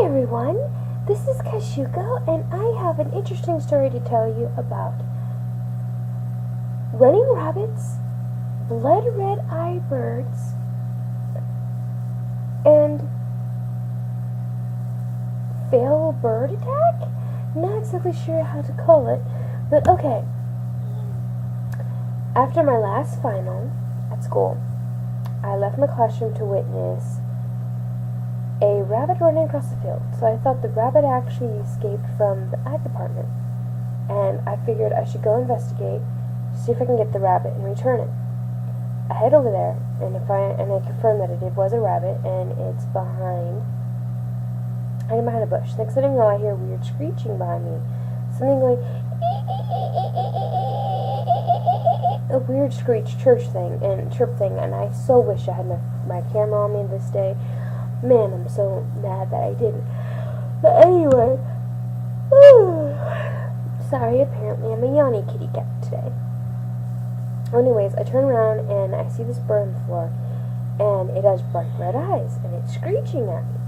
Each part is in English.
Hi everyone, this is Kashuko, and I have an interesting story to tell you about running rabbits, blood red eye birds, and fail bird attack? Not exactly sure how to call it, but okay. After my last final at school, I left my classroom to witness a rabbit running across the field. So I thought the rabbit actually escaped from the ag department, and I figured I should go investigate to see if I can get the rabbit and return it. I head over there, and I confirm that it was a rabbit, and it's behind a bush. Next thing I know, I hear weird screeching behind me, something going a weird screech chirp thing, and I so wish I had my camera on me this day. Man, I'm so mad that I didn't. But anyway, sorry, apparently I'm a yawny kitty cat today. Anyways, I turn around and I see this bird on the floor, and it has bright red eyes, and it's screeching at me.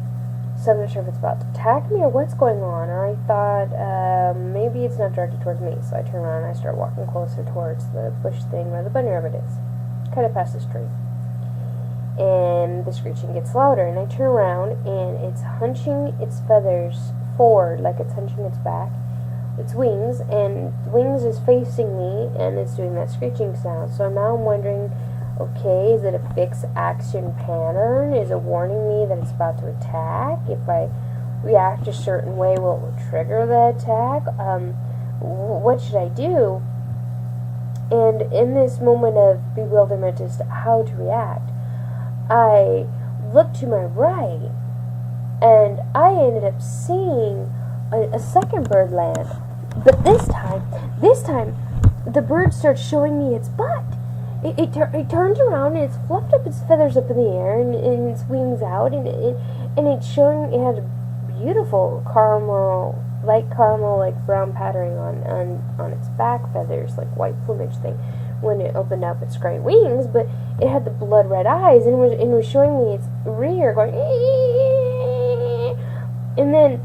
So I'm not sure if it's about to attack me or what's going on, or I thought maybe it's not directed towards me. So I turn around and I start walking closer towards the bush thing where the bunny rabbit is, kind of past this tree. And the screeching gets louder, and I turn around and it's hunching its feathers forward, like it's hunching its back, its wings, and the wings is facing me, and it's doing that screeching sound. So now I'm wondering, okay, is it a fixed action pattern? Is it warning me that it's about to attack? If I react a certain way, will it trigger the attack? What should I do? And in this moment of bewilderment as to how to react, I looked to my right, and I ended up seeing a second bird land. But this time, the bird starts showing me its butt. It turns around, and it's fluffed up its feathers up in the air, and its wings out, and it's showing it had a beautiful light caramel, like brown patterning on its back feathers, like white plumage thing, when it opened up its great wings. But it had the blood red eyes, and it was showing me its rear going, and then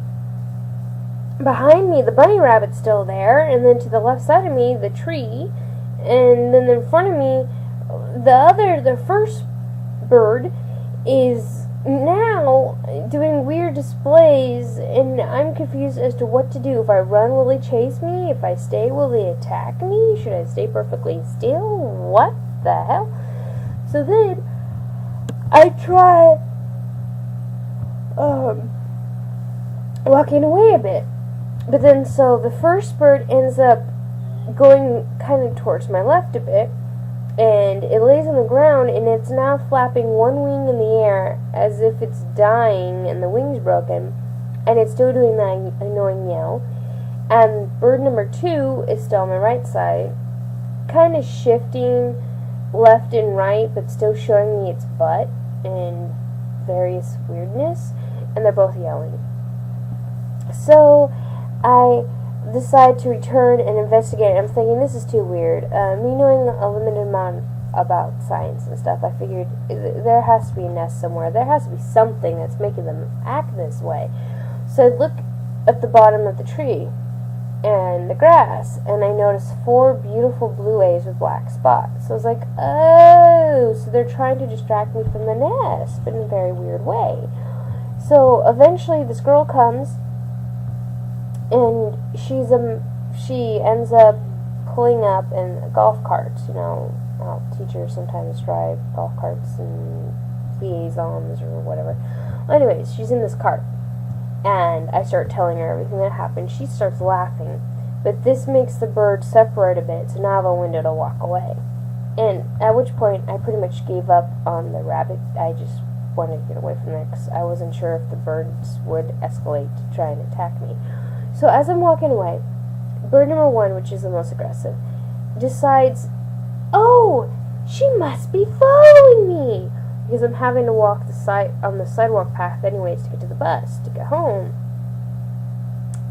behind me the bunny rabbit's still there, and then to the left side of me the tree, and then in front of me the first bird is now doing weird displays, and I'm confused as to what to do. If I run, will they chase me? If I stay, will they attack me? Should I stay perfectly still? What the hell? So then I try walking away a bit, but then so the first bird ends up going kind of towards my left a bit, and it lays on the ground, and it's now flapping one wing in the air as if it's dying and the wing's broken, and it's still doing that annoying yell. And bird number 2 is still on the right side, kind of shifting left and right, but still showing me its butt and various weirdness, and they're both yelling. So I decide to return and investigate. I'm thinking, this is too weird. Me knowing a limited amount about science and stuff, I figured there has to be a nest somewhere. There has to be something that's making them act this way. So I look at the bottom of the tree and the grass, and I notice 4 beautiful blue A's with black spots. So I was like, oh, so they're trying to distract me from the nest, but in a very weird way. So eventually this girl comes, and she ends up pulling up in golf carts. You know how teachers sometimes drive golf carts and liaisons or whatever. Anyways, she's in this cart, and I start telling her everything that happened. She starts laughing, but this makes the bird separate a bit, so now I have a window to walk away. And at which point I pretty much gave up on the rabbit. I just wanted to get away from it because I wasn't sure if the birds would escalate to try and attack me. So as I'm walking away, bird number 1, which is the most aggressive, decides, oh, she must be following me, because I'm having to walk on the sidewalk path anyways to get to the bus to get home.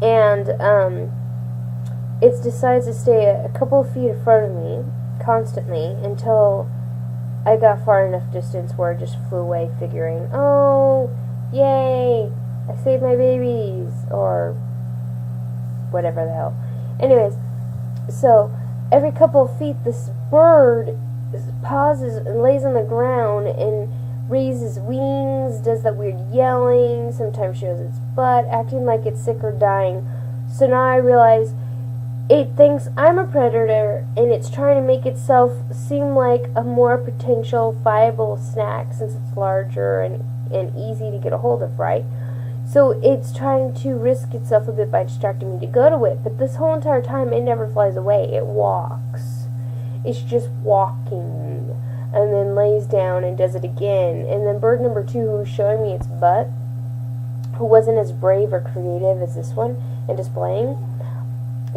And it decides to stay a couple of feet in front of me constantly until I got far enough distance where it just flew away, figuring, oh, yay, I save my babies, or whatever the hell. Anyways, so every couple of feet this bird pauses and lays on the ground and raises wings, does that weird yelling, sometimes shows its butt, acting like it's sick or dying. So now I realize it thinks I'm a predator, and it's trying to make itself seem like a more potential viable snack since it's larger and easy to get a hold of, right? So it's trying to risk itself a bit by distracting me to go to it, but this whole entire time it never flies away. It walks. It's just walking, and then lays down and does it again. And then bird number 2, who's showing me its butt, who wasn't as brave or creative as this one in displaying,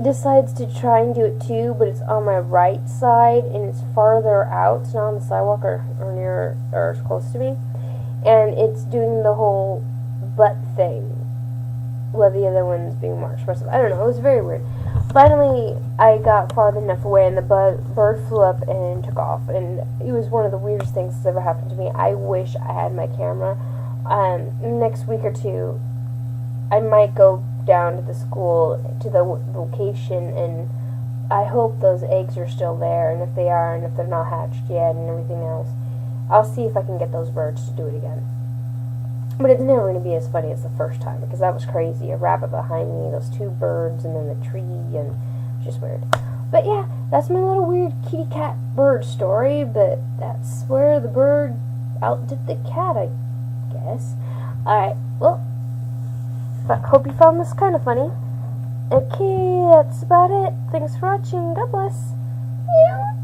decides to try and do it too, but it's on my right side and it's farther out. It's not on the sidewalk or near or close to me, and it's doing the whole butt thing while the other one's being more expressive. I don't know, it was very weird. Finally, I got far enough away and the bird flew up and took off, and it was one of the weirdest things that's ever happened to me. I wish I had my camera. Next week or two, I might go down to the school, to the location, and I hope those eggs are still there, and if they are, and if they're not hatched yet, and everything else, I'll see if I can get those birds to do it again. But it's never going to be as funny as the first time, because that was crazy. A rabbit behind me, those 2 birds, and then the tree, and just weird. But yeah, that's my little weird kitty cat bird story, but that's where the bird outdid the cat, I guess. Alright, well, I hope you found this kind of funny. Okay, that's about it. Thanks for watching. God bless. Yeah.